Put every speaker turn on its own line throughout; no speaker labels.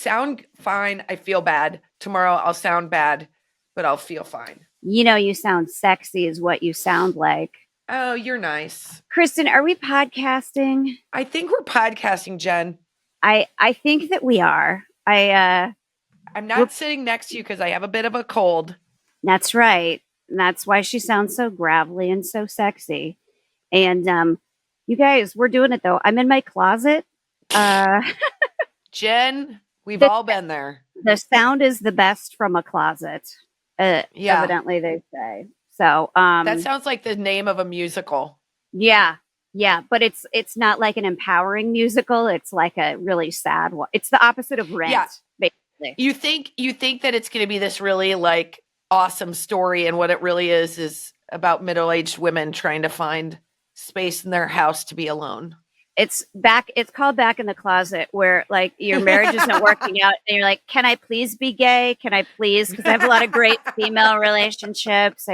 sound fine. I feel bad. Tomorrow I'll sound bad, but I'll feel fine.
You sound sexy is what you sound like.
Oh, you're nice.
Kristen, are we podcasting?
I think we're podcasting, Jen.
I think that we are.
I'm not sitting next to you because I have a bit of a cold.
That's right. And that's why she sounds so gravelly and so sexy. And you guys, we're doing it though. I'm in my closet.
Jen, we've all been there.
The sound is the best from a closet. Evidently they say. So
that sounds like the name of a musical.
Yeah. But it's not like an empowering musical. It's like a really sad one. It's the opposite of Rent. Yeah. Basically.
You think that it's going to be this really like awesome story, and what it really is about middle-aged women trying to find space in their house to be alone.
It's called Back in the Closet, where like your marriage isn't working out and you're like, can I please be gay? Can I please? Because I have a lot of great female relationships.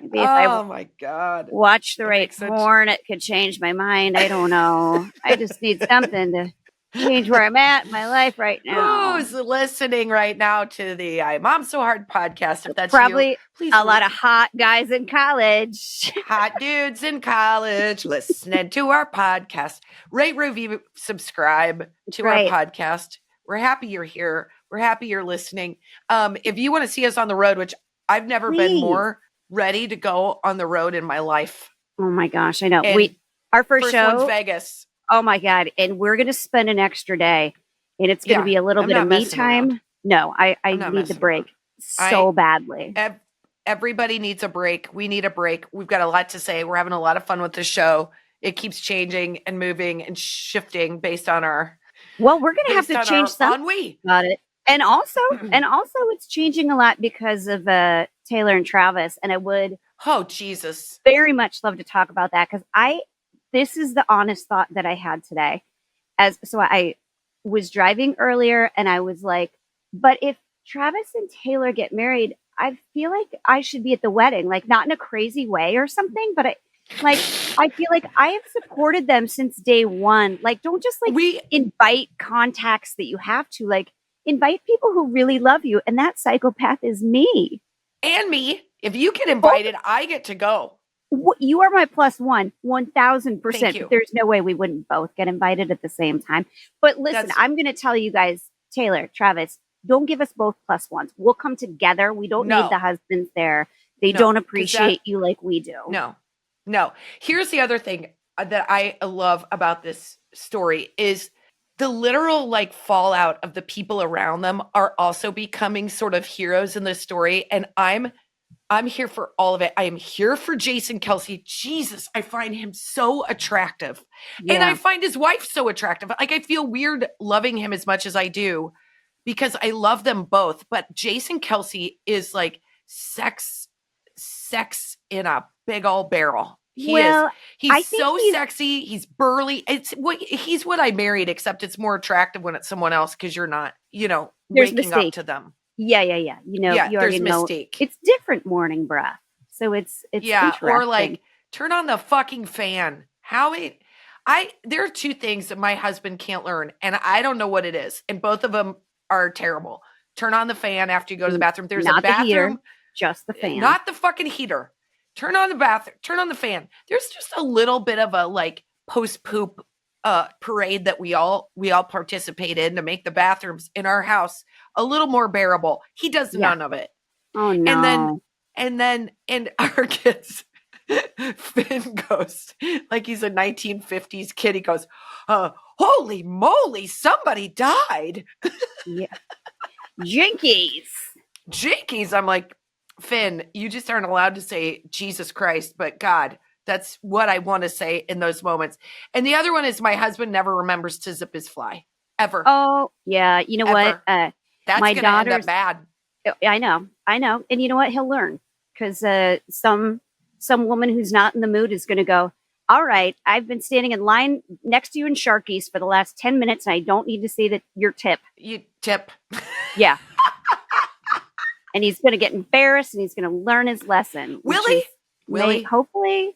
My God.
Watch the right porn, it could change my mind. I don't know. I just need something to change where I'm at in my life right now.
Who's listening right now to the I Mom So Hard podcast? If that's
probably
you, please
lot of hot guys in college.
Hot dudes in college listening to our podcast. Rate, review, subscribe to our podcast. We're happy you're here. We're happy you're listening. If you want to see us on the road, which I've never been more ready to go on the road in my life.
Oh my gosh, I know. Our first show
one's Vegas.
Oh my God. And we're going to spend an extra day, and it's going to be a little bit of me time. Around. No, I need the break so badly.
Everybody needs a break. We need a break. We've got a lot to say. We're having a lot of fun with the show. It keeps changing and moving and shifting based on our.
Well, we're going to have to change something about it. And also it's changing a lot because of Taylor and Travis. And I would.
Oh, Jesus.
Very much love to talk about that because this is the honest thought that I had today. So I was driving earlier and I was like, but if Travis and Taylor get married, I feel like I should be at the wedding, like not in a crazy way or something, but I feel like I have supported them since day one. Like, don't just invite contacts that you have to, like invite people who really love you. And that psychopath is me.
And me. If you get invited, I get to go.
You are my plus one, 1,000%. There's no way we wouldn't both get invited at the same time. But listen, I'm going to tell you guys, Taylor, Travis, don't give us both plus ones. We'll come together. We don't need the husbands there. They don't appreciate you like we do.
No. Here's the other thing that I love about this story is the literal like fallout of the people around them are also becoming sort of heroes in this story. And I'm here for all of it. I am here for Jason Kelce. Jesus, I find him so attractive. Yeah. And I find his wife so attractive. Like, I feel weird loving him as much as I do because I love them both. But Jason Kelce is like sex in a big old barrel. He's so sexy. He's burly. He's what I married, except it's more attractive when it's someone else because you're not, waking up to them.
Yeah. You already know Mystique. It's different morning breath. So it's
or like turn on the fucking fan. There are two things that my husband can't learn, and I don't know what it is, and both of them are terrible. Turn on the fan after you go to the bathroom. There's
not
a bathroom,
the heater, just the fan,
not the fucking heater. Turn on the bathroom. Turn on the fan. There's just a little bit of a like post poop parade that we all participate in to make the bathrooms in our house a little more bearable. He does none of it.
Oh no.
And then our kids, Finn goes like he's a 1950s kid. He goes, holy moly, somebody died.
Yeah. Jinkies.
I'm like, Finn, you just aren't allowed to say Jesus Christ, but God. That's what I want to say in those moments. And the other one is my husband never remembers to zip his fly. Ever.
Oh, yeah. You know what?
That's my daughter end up bad.
I know. And you know what? He'll learn because some woman who's not in the mood is going to go, all right, I've been standing in line next to you in Sharky's for the last 10 minutes and I don't need to see that your tip.
You tip.
Yeah. And he's going to get embarrassed and he's going to learn his lesson.
Will he?
Hopefully.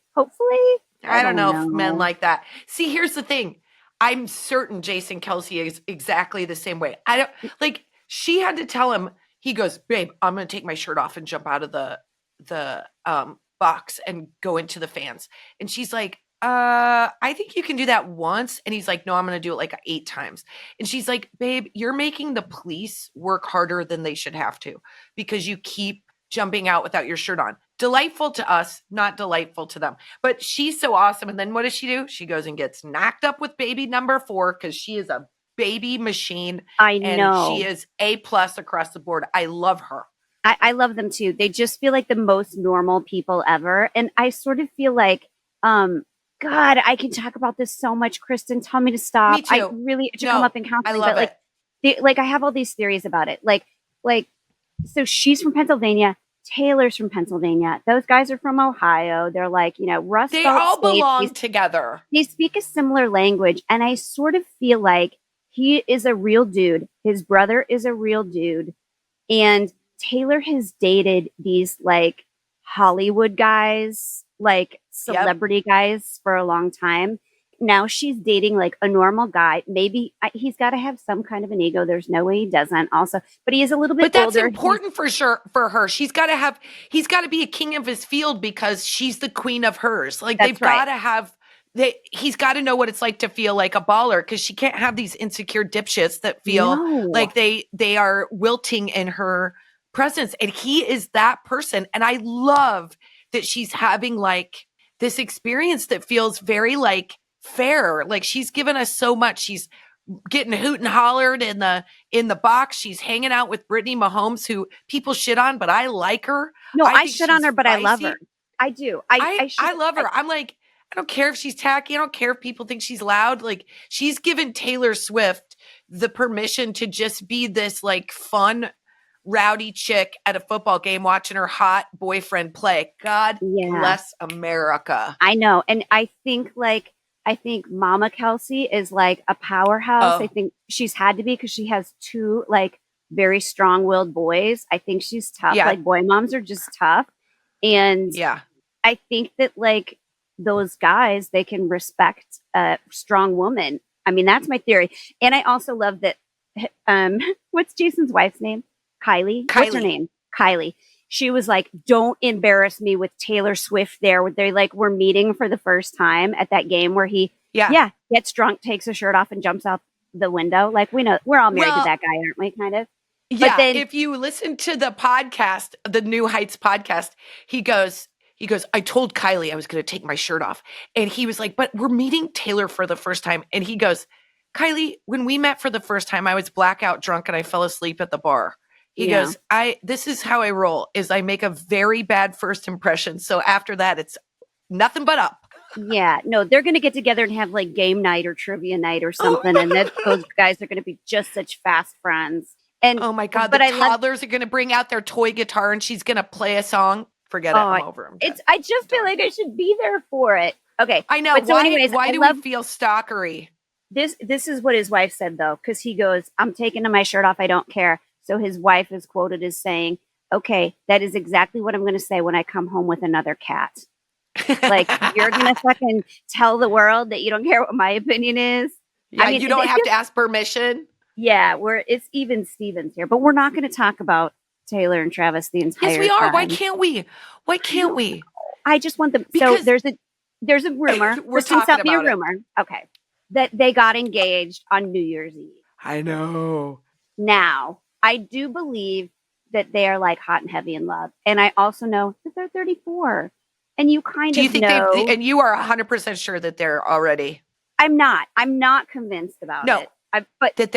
I don't know if men like that. See, here's the thing. I'm certain Jason Kelsey is exactly the same way. I don't like she had to tell him, he goes, babe, I'm gonna take my shirt off and jump out of the box and go into the fans. And she's like, I think you can do that once. And he's like, no, I'm gonna do it like 8 times. And she's like, babe, you're making the police work harder than they should have to because you keep jumping out without your shirt on. Delightful to us, not delightful to them. But she's so awesome. And then what does she do? She goes and gets knocked up with baby number 4 because she is a baby machine.
I
And
know.
she is A+ across the board. I love her.
I love them too. They just feel like the most normal people ever. And I sort of feel like, God, I can talk about this so much, Kristen. Tell me to stop.
Me too.
I really should
No,
come up in
I
counseling,
love
but like, like I have all these theories about it. Like, so she's from Pennsylvania. Taylor's from Pennsylvania. Those guys are from Ohio. They're like, Rust
They
Belt
all
states.
belong together.
They speak a similar language. And I sort of feel like he is a real dude. His brother is a real dude. And Taylor has dated these like Hollywood guys, like celebrity guys for a long time. Now she's dating like a normal guy. Maybe he's got to have some kind of an ego. There's no way he doesn't also, but he is a little bit
But that's
older.
important for sure for her. He's got to be a king of his field because she's the queen of hers. Like
That's
they've
right.
got to have he's got to know what it's like to feel like a baller because she can't have these insecure dipshits that feel
No.
like they are wilting in her presence. And he is that person. And I love that she's having like this experience that feels very like fair. Like she's given us so much. She's getting hoot and hollered in the box. She's hanging out with Brittany Mahomes, who people shit on, but I like her.
No, I
think
shit on
she's
her, but I love
feisty.
her. I do.
I love her. I'm like, I don't care if she's tacky. I don't care if people think she's loud. Like she's given Taylor Swift the permission to just be this like fun, rowdy chick at a football game watching her hot boyfriend play. God bless America.
I know. And I think Mama Kelsey is like a powerhouse.
Oh.
I think she's had to be because she has 2 like very strong-willed boys. I think she's tough.
Yeah.
Like boy moms are just tough. And
yeah,
I think that like those guys, they can respect a strong woman. I mean, that's my theory. And I also love that what's Jason's wife's name? Kylie. What's her name? Kylie. She was like, don't embarrass me with Taylor Swift there. Where they like were meeting for the first time at that game where he gets drunk, takes his shirt off and jumps out the window. Like we know we're all married to that guy, aren't we? Kind of.
Yeah.
But then,
if you listen to the podcast, the New Heights podcast, he goes, I told Kylie I was going to take my shirt off. And he was like, but we're meeting Taylor for the first time. And he goes, Kylie, when we met for the first time, I was blackout drunk and I fell asleep at the bar. He goes, this is how I roll, is I make a very bad first impression. So after that, it's nothing but up.
Yeah, no, they're going to get together and have like game night or trivia night or something. And those guys are going to be just such fast friends. And
oh my God, the toddlers are going to bring out their toy guitar and she's going to play a song. Forget it. I'm over them.
I just feel like I should be there for it. Okay.
I know.
But so anyways,
why do we feel stalkery?
This is what his wife said though, because he goes, I'm taking my shirt off. I don't care. So his wife is quoted as saying, okay, that is exactly what I'm going to say when I come home with another cat. Like, you're going to fucking tell the world that you don't care what my opinion is?
Yeah, I mean, you don't have to ask permission.
Yeah, it's even Stevens here. But we're not going to talk about Taylor and Travis the entire time.
Yes, we are. Why can't we? Why can't we?
I just want them. So there's a rumor.
We're talking about
a rumor. Okay. That they got engaged on New Year's Eve.
I know.
Now, I do believe that they are like hot and heavy in love. And I also know that they're 34. And you kind
do you
of
think
know.
And you are 100% sure that they're already.
I'm not convinced about it. But
that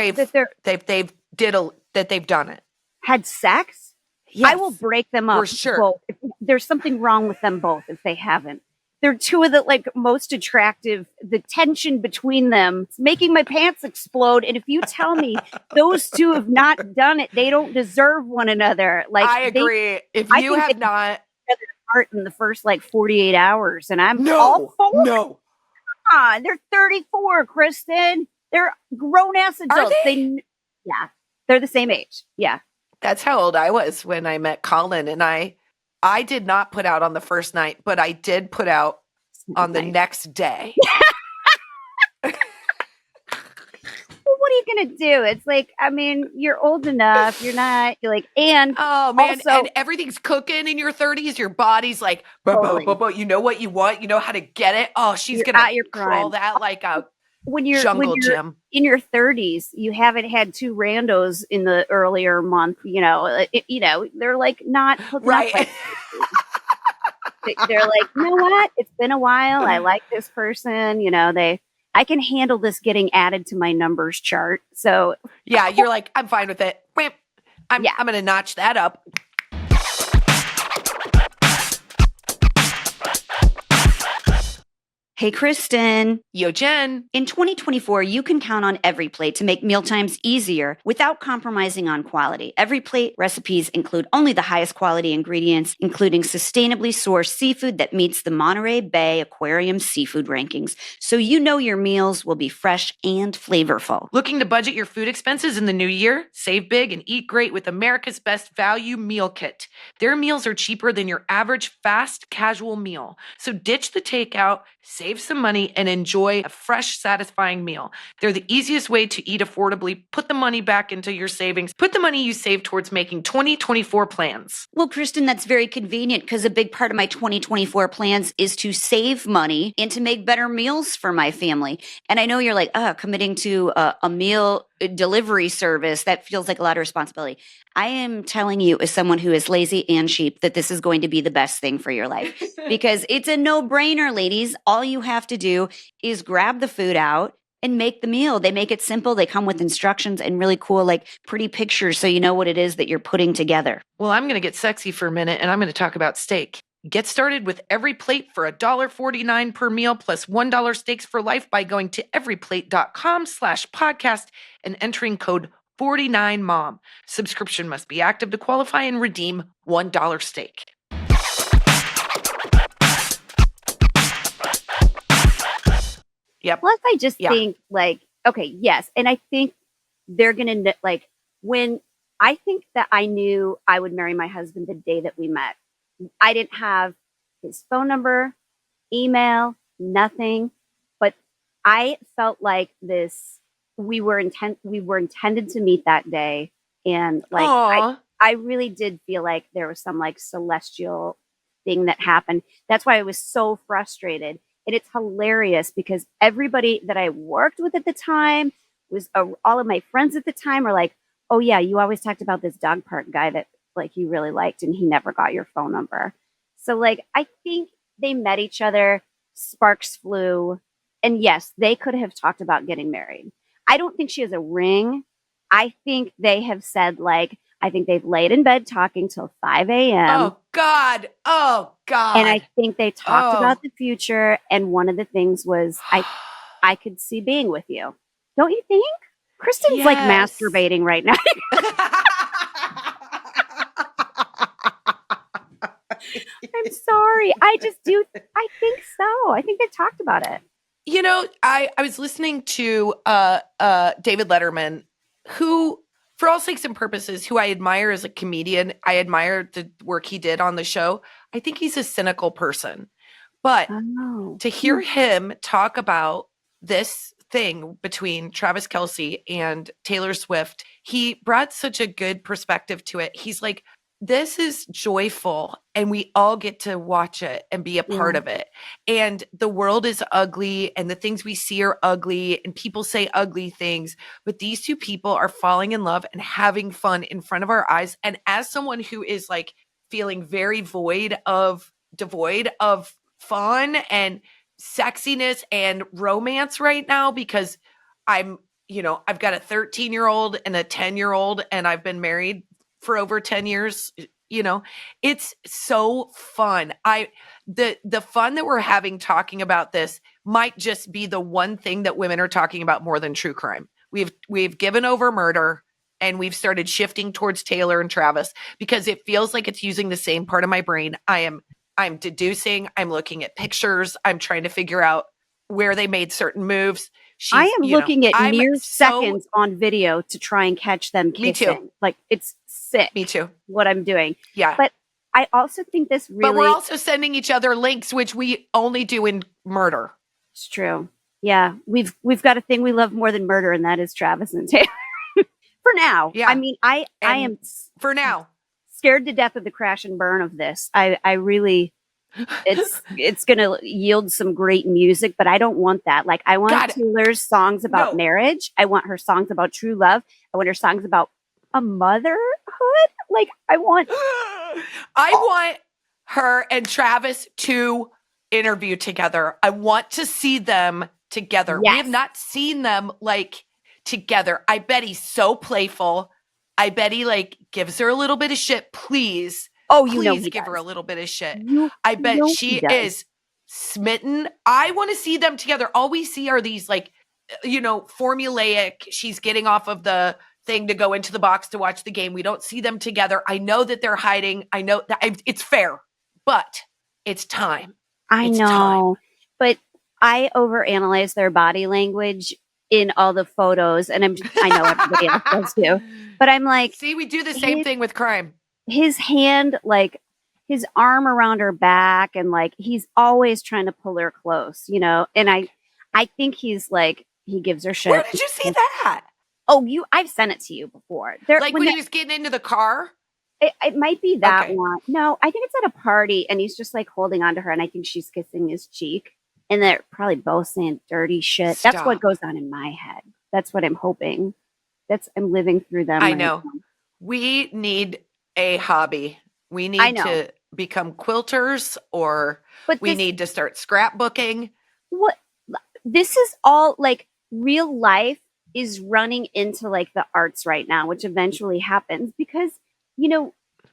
they've done it.
Had sex?
Yes.
I will break them up.
For sure.
Both. There's something wrong with them both if they haven't. They're 2 of the like most attractive. The tension between them is making my pants explode. And if you tell me those 2 have not done it, they don't deserve one another. Like
I agree. If you have not
apart in the first like 48 hours, and I'm
all for it.
No. Come on, they're 34, Kristen. They're grown ass adults.
Are they?
They're the same age. Yeah.
That's how old I was when I met Colin, and I did not put out on the first night, but I did put out on the next day.
you gonna do? It's like, I mean, you're old enough. You're like, and
Oh man,
also,
and everything's cooking in your 30s. Your body's like,
totally,
you know what you want, you know how to get it. Oh, she's
you're
gonna
at your
crawl
prime.
that like a
When
jungle
you're
gym.
in your 30s, you haven't had two randos in the earlier month. They're like not hooking up
Right.
like they're like, you know what? It's been a while. I like this person. I can handle this getting added to my numbers chart. So
Yeah, you're like, I'm fine with it. I'm
yeah.
gonna notch that up.
Hey, Kristen.
Yo, Jen.
In 2024, you can count on EveryPlate to make mealtimes easier without compromising on quality. EveryPlate recipes include only the highest quality ingredients, including sustainably sourced seafood that meets the Monterey Bay Aquarium seafood rankings, so you know your meals will be fresh and flavorful.
Looking to budget your food expenses in the new year? Save big and eat great with America's Best Value Meal Kit. Their meals are cheaper than your average fast casual meal. So ditch the takeout, save some money, and enjoy a fresh, satisfying meal. They're the easiest way to eat affordably. Put the money back into your savings. Put the money you save towards making 2024 plans.
Well, Kristen, that's very convenient because a big part of my 2024 plans is to save money and to make better meals for my family. And I know you're like, committing to a meal delivery service, that feels like a lot of responsibility. I am telling you, as someone who is lazy and cheap, that this is going to be the best thing for your life because it's a no-brainer, ladies. All you have to do is grab the food out and make the meal. They make it simple. They come with instructions and really cool, like pretty pictures so you know what it is that you're putting together.
Well, I'm going to get sexy for a minute and I'm going to talk about steak. Get started with EveryPlate for $1.49 per meal plus $1 steaks for life by going to everyplate.com/podcast and entering code 49mom. Subscription must be active to qualify and redeem $1 steak. Yep.
Plus, I just think like, okay, yes. And I think they're going to like when I think that I knew I would marry my husband the day that we met. I didn't have his phone number, email, nothing, but I felt like we were intended to meet that day. And like, I really did feel like there was some like celestial thing that happened. That's why I was so frustrated. And it's hilarious because everybody that I worked with at the time all of my friends at the time are like, oh yeah, you always talked about this dog park guy that like you really liked and he never got your phone number. So like, I think they met each other, sparks flew. And yes, they could have talked about getting married. I don't think she has a ring. I think they have said like, I think they've laid in bed talking till 5 a.m.
Oh God.
And I think they talked about the future. And one of the things was I could see being with you. Don't you think? Kristen's like masturbating right now. I'm sorry. I think so. I think they've talked about it.
You know, I was listening to David Letterman, who, for all sakes and purposes, who I admire as a comedian. I admire the work he did on the show. I think he's a cynical person. But to hear him talk about this thing between Travis Kelce and Taylor Swift, he brought such a good perspective to it. He's like, this is joyful and we all get to watch it and be a part of it. And the world is ugly and the things we see are ugly and people say ugly things, but these two people are falling in love and having fun in front of our eyes. And as someone who is like feeling very devoid of fun and sexiness and romance right now, because I've got a 13-year-old and a 10-year-old and I've been married for over 10 years, it's so fun. The fun that we're having talking about this might just be the one thing that women are talking about more than true crime. We've given over murder and we've started shifting towards Taylor and Travis because it feels like it's using the same part of my brain. I'm deducing, I'm looking at pictures, I'm trying to figure out where they made certain moves.
I am looking at mere seconds on video to try and catch them kissing.
Me too.
Like, it's sick.
Me too.
What I'm doing.
Yeah.
But I also think this really...
But we're also sending each other links, which we only do in murder.
It's true. Yeah, we've got a thing we love more than murder, and that is Travis and Taylor. For now,
Yeah.
I mean, I
And
am
for now.
scared to death of the crash and burn of this. I really, it's gonna yield some great music, but I don't want that. Like, I want
God,
Taylor's songs about
no.
marriage. I want her songs about true love. I want her songs about a motherhood. Like, I want.
I want her and Travis to interview together. I want to see them together. We have
Yes.
not seen them like together. I bet he's so playful. I bet he like gives her a little bit of shit. Please,
Oh, you know
please
he
give her a
does.
little bit of shit.
You
I bet
know
she
he does.
is smitten. I want to see them together. All we see are these like, formulaic. She's getting off of the thing to go into the box to watch the game. We don't see them together. I know that they're hiding. I know that it's fair, but it's time.
I
It's
know, but I overanalyze their body language in all the photos, and I know everybody else does too. But I'm like,
See, we do the same
his-
thing with crime.
his hand, like his arm around her back, and like he's always trying to pull her close, And I think he's like he gives her shit.
Where did you see that?
Oh, I've sent it to you before. There,
Like when he was getting into the car?
it might be that
Okay.
one. No, I think it's at a party, and he's just like holding on to her, and I think she's kissing his cheek, and they're probably both saying dirty shit. That's what
Stop.
goes on in my head. That's what I'm hoping. I'm living through them.
I
right
know.
now.
We need a hobby. We
I
need
know.
to become quilters, or
But
we
this,
need to start scrapbooking.
what this is all like real life is running into like the arts right now, which eventually happens because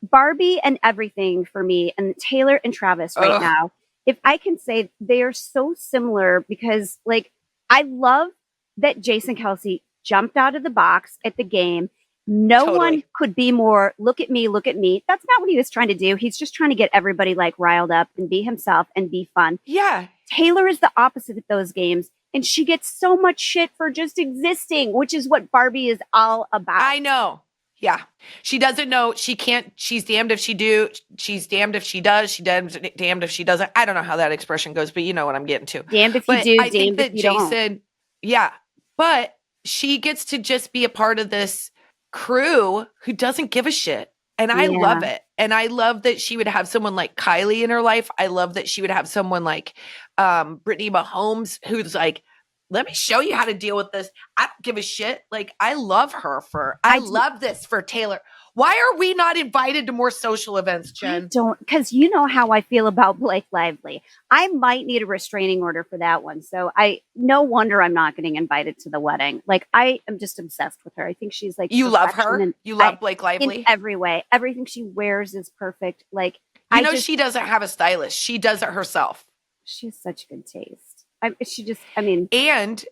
Barbie and everything for me and Taylor and Travis right
Ugh.
now, if I can say they are so similar because like I love that Jason Kelsey jumped out of the box at the game. No
Totally.
one could be more look at me, look at me. That's not what he was trying to do. He's just trying to get everybody like riled up and be himself and be fun.
Yeah.
Taylor is the opposite at those games, and she gets so much shit for just existing, which is what Barbie is all about.
I know. Yeah. She doesn't know. She can't. She's damned if she do. She's damned if she does. She damned if she doesn't. I don't know how that expression goes, but you know what I'm getting to.
Damned if you
But
do,
I think
damned
that
if you don't.
Jason, yeah, but she gets to just be a part of this crew who doesn't give a shit. And I
Yeah.
love it. And I love that she would have someone like Kylie in her life. I love that she would have someone like Brittany Mahomes, who's like, let me show you how to deal with this. I don't give a shit. Like, I love her I
I do-
love this for Taylor. Why are we not invited to more social events,
I
Jen?
don't, because you know how I feel about Blake Lively. I might need a restraining order for that one. So no wonder I'm not getting invited to the wedding. Like, I am just obsessed with her. I think she's like,
You love
perfection
her?
in-
You love
I-
Blake
in
Lively?
every way. Everything she wears is perfect. Like,
You know, she doesn't have a stylist. She does it herself.
she has such good taste. I mean,
And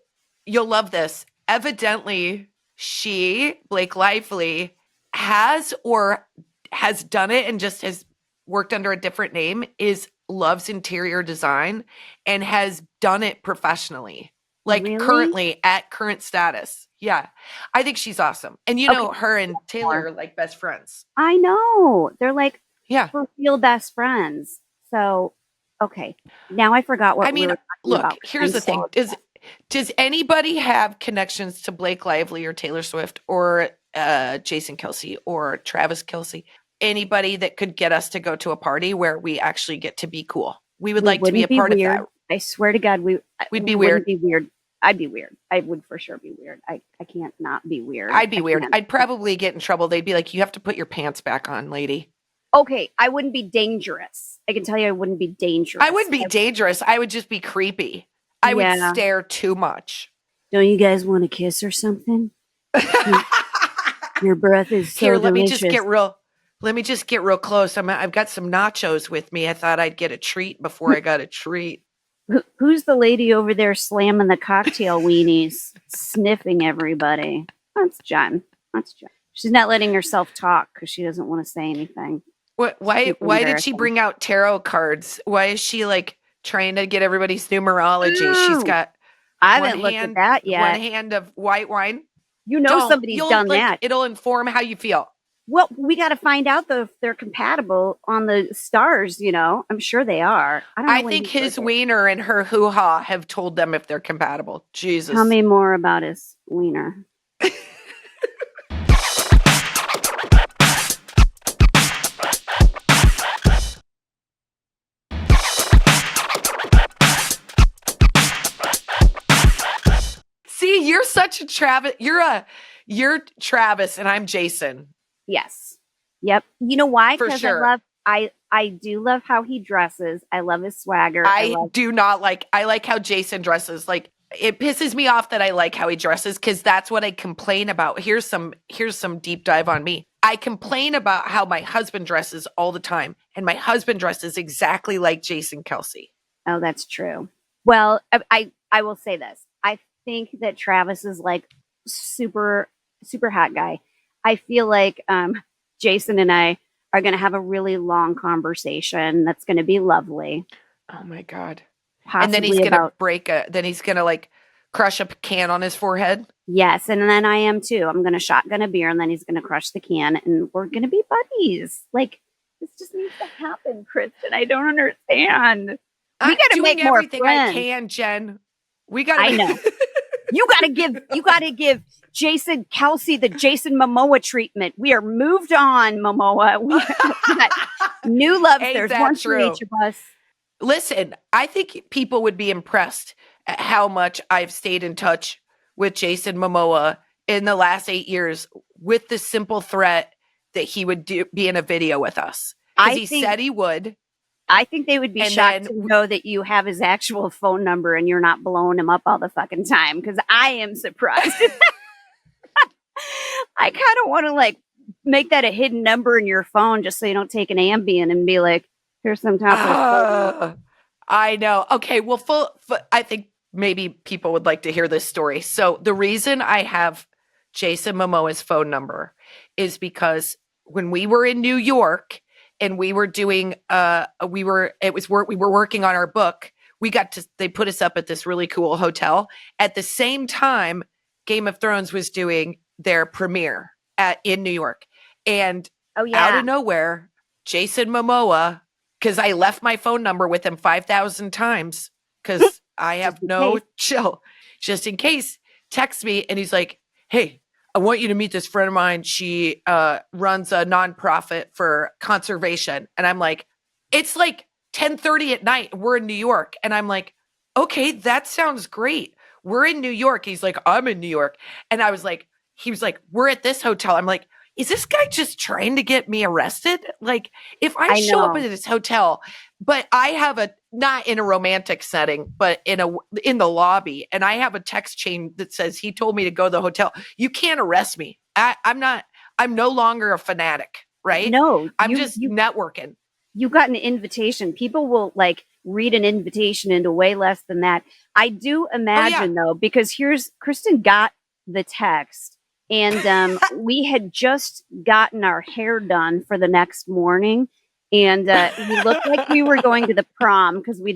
you'll love this. Evidently, Blake Lively, has done it and just has worked under a different name, loves interior design and has done it professionally. Like
Really?
currently at current status. Yeah. I think she's awesome. And her and Taylor are like best friends.
I know. They're like
Yeah.
for real best friends. So, okay. Now I forgot what
I mean,
we were talking
look,
about.
here's
I'm
the thing.
so
Does anybody have connections to Blake Lively or Taylor Swift or Jason Kelsey or Travis Kelsey? Anybody that could get us to go to a party where we actually get to be cool? We would like to be a
wouldn't
part of
weird.
that.
I swear to God,
We'd
we
be
wouldn't
weird.
Be weird. I'd be weird. I would for sure be weird. I can't not be weird.
I'd be
I
weird.
can't.
I'd probably get in trouble. They'd be like, you have to put your pants back on, lady.
Okay, I wouldn't be dangerous. I can tell you I wouldn't be dangerous.
I wouldn't be dangerous. I would just be creepy. I would
Yeah.
stare too much.
Don't you guys want to kiss or something? Your breath is so
Here, let
delicious.
me just get real close. I've got some nachos with me. I thought I'd get a treat before I got a treat.
Who's the lady over there slamming the cocktail weenies, sniffing everybody? That's Jen. She's not letting herself talk because she doesn't want to say anything.
Why
Super
did she
embarrassing.
bring out tarot cards? Why is she like trying to get everybody's numerology? She's
Ooh.
got
I
one
haven't looked at
hand-
that yet.
one hand of white wine.
You know
Don't.
somebody's
You'll,
done
like,
that.
It'll inform how you feel.
Well, we got to find out though if they're compatible on the stars. I'm sure they are. I don't know
I
when
think
he
his
did it.
wiener and her hoo-ha have told them if they're compatible.
Tell
Jesus.
me more about his wiener.
See, you're such a Travis. You're Travis and I'm Jason.
Yes. Yep. You know why?
For
Because
sure.
I do love how he dresses. I love his swagger.
I do not like I like how Jason dresses. Like it pisses me off that I like how he dresses because that's what I complain about. Here's some deep dive on me. I complain about how my husband dresses all the time, and my husband dresses exactly like Jason Kelsey.
Oh, that's true. Well, I will say this. I think that Travis is like super super hot guy. I feel like Jason and I are going to have a really long conversation that's going to be lovely.
Oh my god. And then he's
Possibly
gonna
about
then he's gonna like crush a can on his forehead.
yes, and then I am too. I'm going to shotgun a beer and then he's going to crush the can and we're going to be buddies. Like this just needs to happen, Kristen. I don't understand. We
I'm
got to
doing
make more
everything
friends.
I can, Jen. We gotta
I know. You got to give Jason Kelsey the Jason Momoa treatment. We are moved on, Momoa. We got new loves.
Ain't
There's
that
one for
true?
each of us.
Listen, I think people would be impressed at how much I've stayed in touch with Jason Momoa in the last 8 years with the simple threat that he would be in a video with us. Because he said he would.
I think they would be
And
shocked
then
to know that you have his actual phone number and you're not blowing him up all the fucking time. Because I am surprised. I kind of want to like make that a hidden number in your phone just so you don't take an Ambien and be like, here's some top.
I know. Okay, well, I think maybe people would like to hear this story. So the reason I have Jason Momoa's phone number is because when we were in New York and we were doing, we were working on our book. They put us up at this really cool hotel at the same time Game of Thrones was doing their premiere in New York. And out of nowhere, Jason Momoa, because I left my phone number with him 5,000 times because I have no chill, just in case, texts me and he's like, hey, I want you to meet this friend of mine. She runs a nonprofit for conservation. And I'm like, it's like 10:30 at night. We're in New York. And I'm like, okay, that sounds great. We're in New York. He's like, I'm in New York. And he was like, we're at this hotel. I'm like, is this guy just trying to get me arrested? Like, if I show up at this hotel, but I have not in a romantic setting, but in the lobby, and I have a text chain that says he told me to go to the hotel, you can't arrest me. I'm no longer a fanatic, right?
No,
I'm just networking.
You got an invitation. People will like read an invitation into way less than that. I do imagine though, because Kristen got the text. And we had just gotten our hair done for the next morning. And we looked like we were going to the prom because we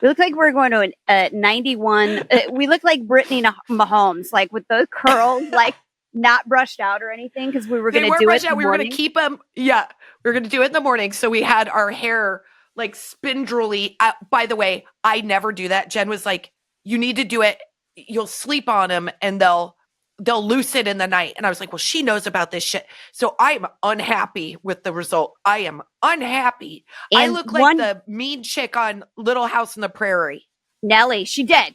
looked like we were going to a 91. We looked like Brittany Mahomes, like with those curls, like not brushed out or anything because we were going to do it.
We were going to keep them. Yeah, we were going to do it in the morning. So we had our hair like spindly. By the way, I never do that. Jen was like, you need to do it. You'll sleep on them and they'll loose it in the night. And I was like, well, she knows about this shit. So I'm unhappy with the result. I am unhappy. And I look like the mean chick on Little House on the Prairie.
Nellie, she did.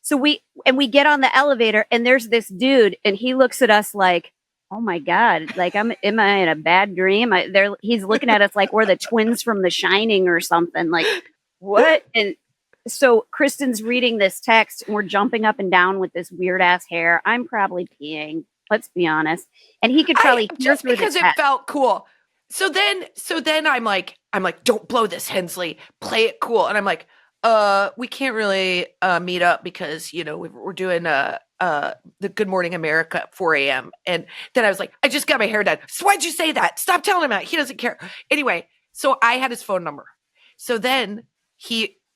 So we get on the elevator and there's this dude and he looks at us like, oh my God, like am I in a bad dream? He's looking at us like we're the twins from The Shining or something. Like what? And so Kristen's reading this text and we're jumping up and down with this weird ass hair. I'm probably peeing. Let's be honest. And he could probably
just because it felt cool. So then I'm like, don't blow this, Hensley. Play it cool. And I'm like, we can't really meet up because we're doing the Good Morning America at 4 a.m. And then I was like, I just got my hair done. So why'd you say that? Stop telling him that. He doesn't care. Anyway, so I had his phone number. So then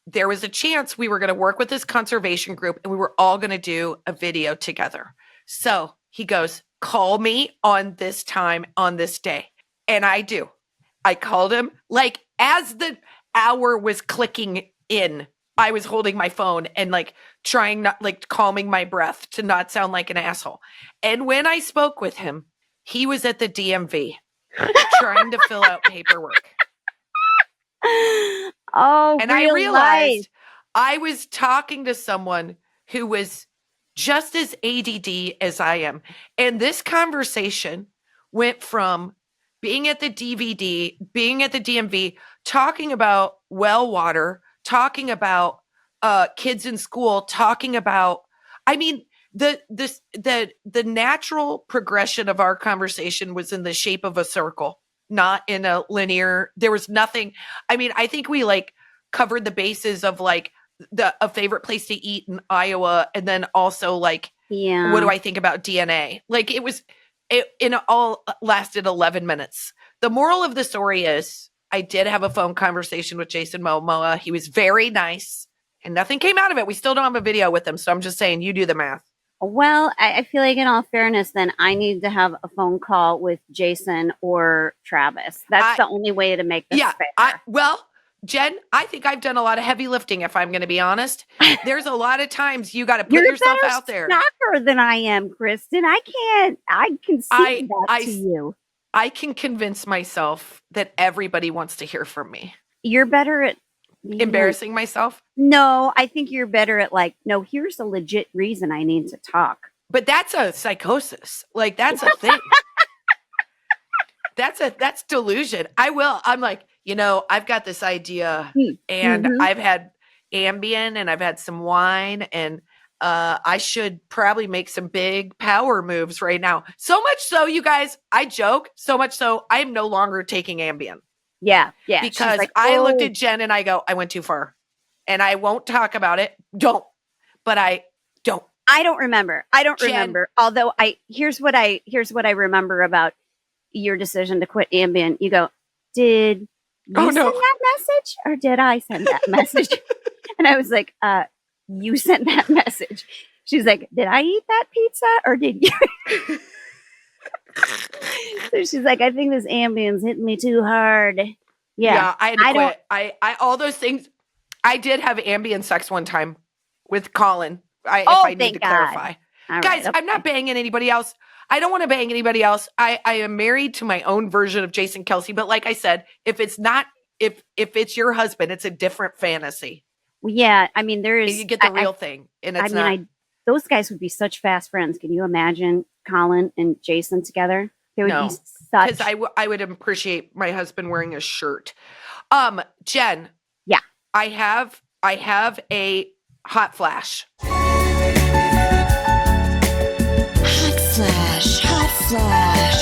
there was a chance we were going to work with this conservation group and we were all going to do a video together. So he goes, call me on this time on this day. And I do. I called him like as the hour was clicking in, I was holding my phone and like trying not like calming my breath to not sound like an asshole. And when I spoke with him, he was at the DMV trying to fill out paperwork.
Oh,
And I
real
realized
life.
I was talking to someone who was just as ADD as I am. And this conversation went from being at the DVD, being at the DMV, talking about well water, talking about kids in school, talking about, I mean, the natural progression of our conversation was in the shape of a circle, not in a linear. There was nothing. I mean, I think we like covered the bases of like a favorite place to eat in Iowa, and then also like
Yeah.
what do I think about DNA? Like it all lasted 11 minutes. The moral of the story is I did have a phone conversation with Jason Momoa. He was very nice and nothing came out of it. We still don't have a video with him. So I'm just saying, you do the math.
Well, I feel like in all fairness, then I need to have a phone call with Jason or Travis. That's the only way to make this fair.
Well, Jen, I think I've done a lot of heavy lifting, if I'm going to be honest. There's a lot of times you got to put
You're
yourself
better
out there.
stalker than I am, Kristen. I can see that to you.
I can convince myself that everybody wants to hear from me.
You're better at
embarrassing myself.
No, I think you're better at like, no, here's a legit reason I need to talk.
But that's a psychosis. Like that's a thing. That's delusion. I'm like, I've got this idea and I've had Ambien and I've had some wine and I should probably make some big power moves right now. So much so, you guys, I joke, so much so I am no longer taking Ambien.
Yeah.
Because like, I looked at Jen and I go, I went too far. And I won't talk about it. But I don't.
I don't remember. Although here's what I remember about your decision to quit Ambien. You go, did you send that message or did I send that message? And I was like, you sent that message. She's like, did I eat that pizza or did you? So she's like, I think this Ambien's hitting me too hard. Yeah,
I had to quit. I all those things. I did have Ambien sex one time with Colin. If I need to clarify. Guys, I'm not banging anybody else. I don't want to bang anybody else. I am married to my own version of Jason Kelce. But like I said, if it's it's your husband, it's a different fantasy.
Yeah, I mean, you
get the real thing, and it's not.
Those guys would be such fast friends. Can you imagine Colin and Jason together? They would be such.
Because I would appreciate my husband wearing a shirt. Jen.
Yeah,
I have a hot flash.
Hot flash.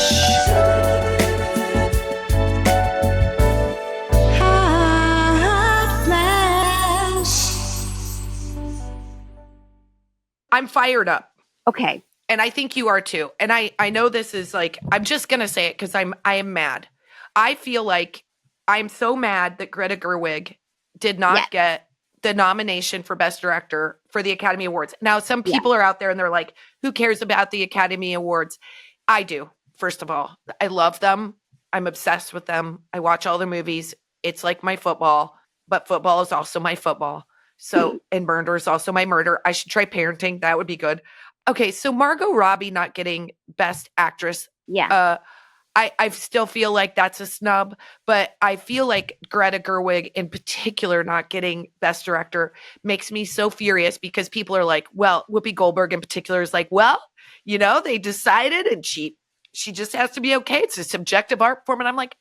I'm fired up.
Okay.
And I think you are too. And I know this is like, I'm just going to say it because I am mad. I feel like I'm so mad that Greta Gerwig did not get the nomination for Best Director for the Academy Awards. Now, some people are out there and they're like, who cares about the Academy Awards? I do. First of all, I love them. I'm obsessed with them. I watch all the movies. It's like my football, but football is also my football. So, and murder is also my murder. I should try parenting. That would be good. Okay. So Margot Robbie not getting Best Actress.
Yeah.
I still feel like that's a snub, but I feel like Greta Gerwig in particular not getting Best Director makes me so furious because people are like, well, Whoopi Goldberg in particular is like, well, they decided and she just has to be okay. It's a subjective art form. And I'm like,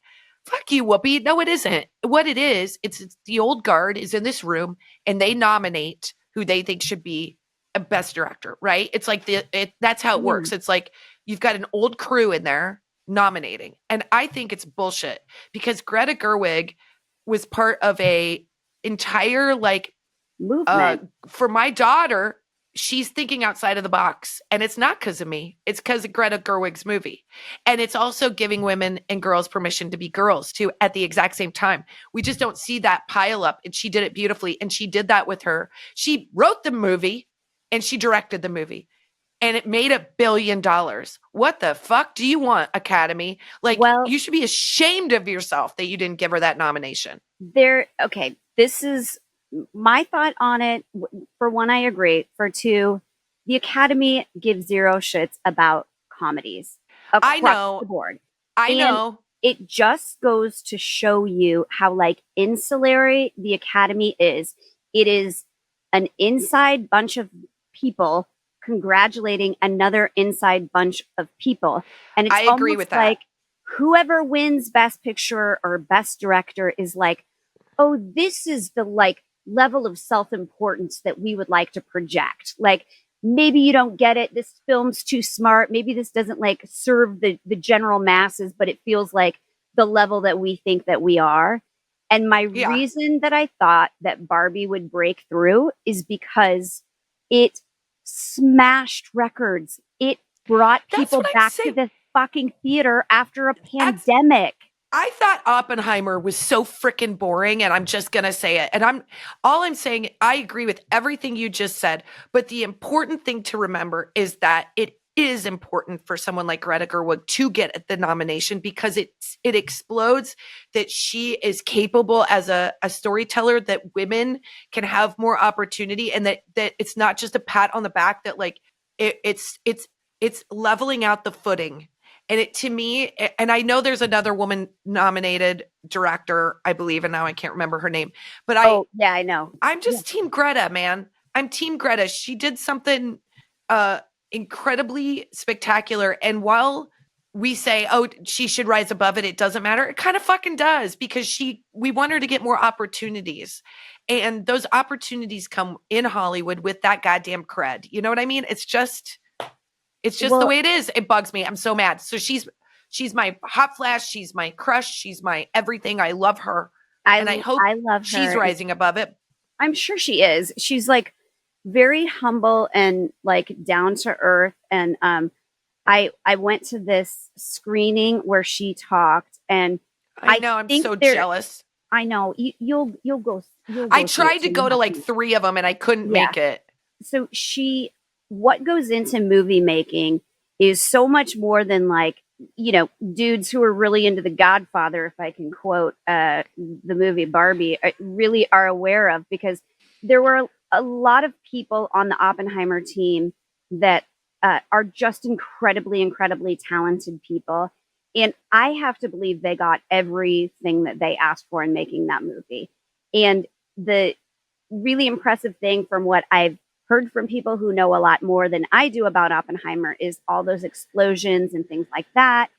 fuck you, Whoopi. No, it isn't. What it is, it's the old guard is in this room and they nominate who they think should be a Best Director, right? It's like that's how it works. It's like you've got an old crew in there nominating. And I think it's bullshit because Greta Gerwig was part of a entire like
movement.
For my daughter, she's thinking outside of the box. And it's not because of me. It's because of Greta Gerwig's movie. And it's also giving women and girls permission to be girls too at the exact same time. We just don't see that pile up. And she did it beautifully. And she did that with her. She wrote the movie and she directed the movie. and it made $1 billion. What the fuck do you want, Academy? Like,
Well-
you should be ashamed of yourself that you didn't give her that nomination.
Okay, this is my thought on it. For one, I agree. For two, the Academy gives zero shits about comedies
I
across
know.
the board.
I
And
know.
It just goes to show you how like insulary the Academy is. It is an inside bunch of people congratulating another inside bunch of people. And it's
I agree
almost
with that.
like whoever wins Best Picture or Best Director is like, oh, this is the like level of self-importance that we would like to project. Like, maybe you don't get it. This film's too smart. Maybe this doesn't like serve the general masses, but it feels like the level that we think that we are. And my
Yeah.
reason that I thought that Barbie would break through is because it smashed records. It brought
That's
people
what I'm
back to
saying.
the fucking theater after a pandemic.
I thought Oppenheimer was so freaking boring, and I'm just gonna say it. And I'm saying, I agree with everything you just said, but the important thing to remember is that it is important for someone like Greta Gerwig to get the nomination because it explodes that she is capable as a storyteller, that women can have more opportunity, and that it's not just a pat on the back, that like it's leveling out the footing. And it, to me, and I know there's another woman nominated director, I believe, and now I can't remember her name, but
Yeah, I know.
I'm just Team Greta, man. I'm Team Greta. She did something incredibly spectacular. And while we say, oh, she should rise above it, it doesn't matter. It kind of fucking does, because we want her to get more opportunities. And those opportunities come in Hollywood with that goddamn cred. You know what I mean? It's just the way it is. It bugs me. I'm so mad. So she's my hot flash. She's my crush. She's my everything. I love her. And I hope
I love her.
she's rising above it.
I'm sure she is. She's like very humble and like down to earth. And I went to this screening where she talked, and
I know. I'm so jealous.
I know you'll go.
I tried to go to like 3 of them and I couldn't make it.
So what goes into movie making is so much more than like, you know, dudes who are really into The Godfather, if I can quote the movie Barbie, really are aware of, because there were a lot of people on the Oppenheimer team that are just incredibly, incredibly talented people. And I have to believe they got everything that they asked for in making that movie. And the really impressive thing from what I've heard from people who know a lot more than I do about Oppenheimer is all those explosions and things like that.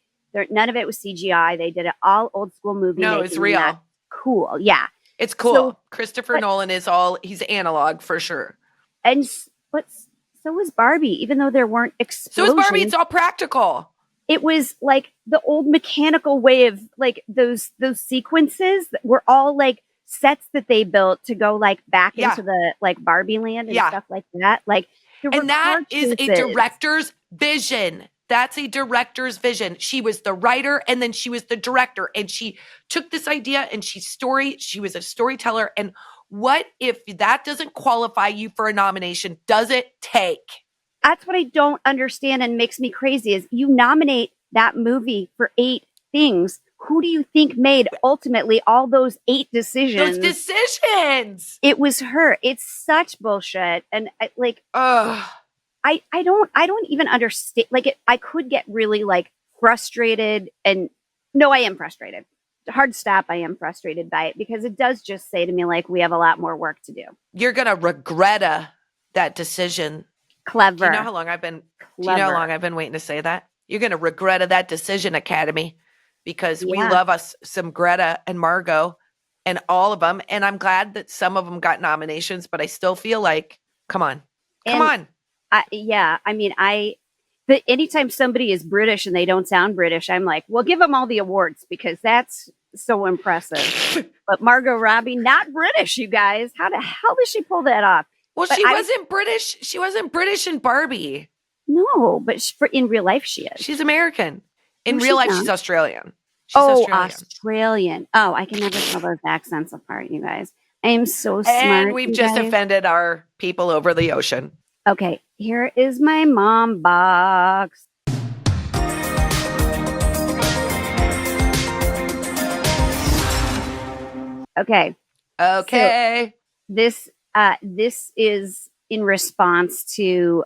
None of it was CGI. They did it all old school movie.
No, it's real.
That's cool. Yeah.
It's cool.
So,
Christopher Nolan he's analog for sure.
But so was Barbie, even though there weren't explosions.
So was Barbie. It's all practical.
It was like the old mechanical way of like those sequences that were all like sets that they built to go like back into the like Barbie land and stuff like that. Like,
and that is a director's vision. That's a director's vision. She was the writer and then she was the director, and she took this idea and she was a storyteller. And what if that doesn't qualify you for a nomination? Does it take?
That's what I don't understand and makes me crazy is you nominate that movie for 8 things. Who do you think made ultimately all those 8 decisions?
Those decisions.
It was her. It's such bullshit. And I don't even understand. Like I could get really like frustrated, and no, I am frustrated. Hard stop. I am frustrated by it because it does just say to me, like, we have a lot more work to do.
You're going to regret that decision.
Clever.
Do you know how long I've been waiting to say that? You're going to regret that decision, Academy, because we love us some Greta and Margot and all of them. And I'm glad that some of them got nominations, but I still feel like, come on.
But anytime somebody is British and they don't sound British, I'm like, well, give them all the awards because that's so impressive. But Margot Robbie, not British, you guys. How the hell did she pull that off?
Well,
but
she wasn't British. She wasn't British in Barbie.
No, but in real life, she is.
She's American. In real life, she's Australian.
Australian. Oh, I can never tell those accents apart, you guys. I am so smart.
And we've just offended our people over the ocean.
Okay, here is my mom box. Okay,
Okay.
this is in response to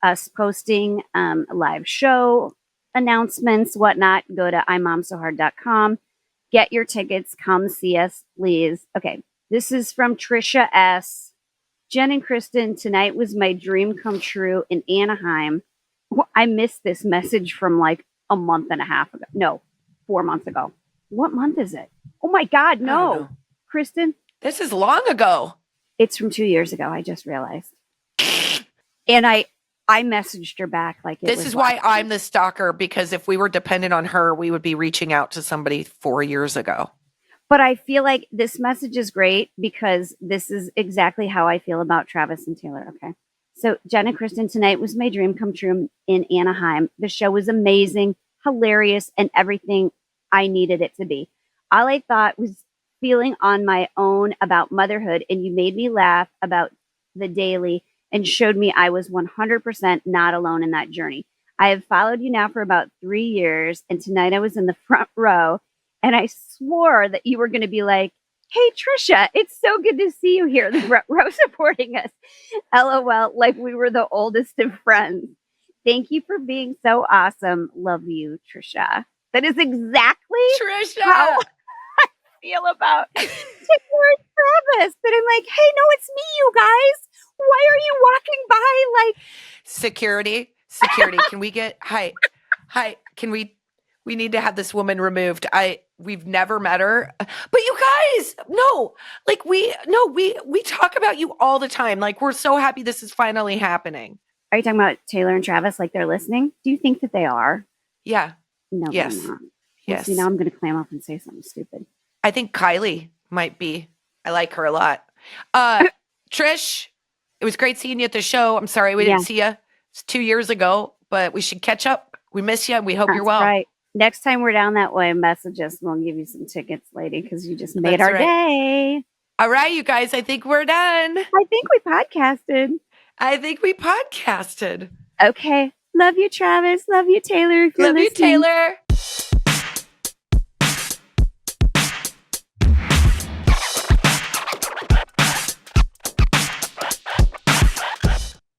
us posting a live show announcements, whatnot. Go to imomsohard.com. Get your tickets. Come see us, please. Okay, this is from Trisha S. Jen and Kristen, tonight was my dream come true in Anaheim. I missed this message from like a month and a half ago. No, 4 months ago. What month is it? Oh my God,
I don't
no.
know.
Kristen,
This is long ago.
it's from 2 years ago. I just realized. And I messaged her back like it
This
was
is why
last
I'm
week.
the stalker, because if we were dependent on her, we would be reaching out to somebody 4 years ago.
But I feel like this message is great because this is exactly how I feel about Travis and Taylor. Okay. So, Jen and Kristen, tonight was my dream come true in Anaheim. The show was amazing, hilarious, and everything I needed it to be. All I thought was feeling on my own about motherhood, and you made me laugh about the daily and showed me I was 100% not alone in that journey. I have followed you now for about 3 years, and tonight I was in the front row and I swore that you were going to be like, hey, Trisha, it's so good to see you here, the front row supporting us. LOL, like we were the oldest of friends. Thank you for being so awesome. Love you, Trisha. That is exactly
Trisha!
how I feel about Taylor and Travis. That I'm like, hey, no, it's me, you guys. Why are you walking by like
Security, can we get hi, can we need to have this woman removed. We've never met her. But you guys, no. Like we talk about you all the time. Like we're so happy this is finally happening.
Are you talking about Taylor and Travis like they're listening? Do you think that they are?
Yeah.
No,
Yes.
they're not. Well,
Yes.
see, now I'm going to clam up and say something stupid.
I think Kylie might be. I like her a lot. Trish, it was great seeing you at the show. I'm sorry we
Yeah.
didn't see you. It's 2 years ago, but we should catch up. We miss you and we hope you're
That's
well.
right. Next time we're down that way, message us and we'll give you some tickets, lady, because you just made
That's
our
right.
day.
All right, you guys, I think we're done.
I think we podcasted.
Okay.
Love you, Travis. Love you, Taylor. If you're
Love you,
listening.
Taylor.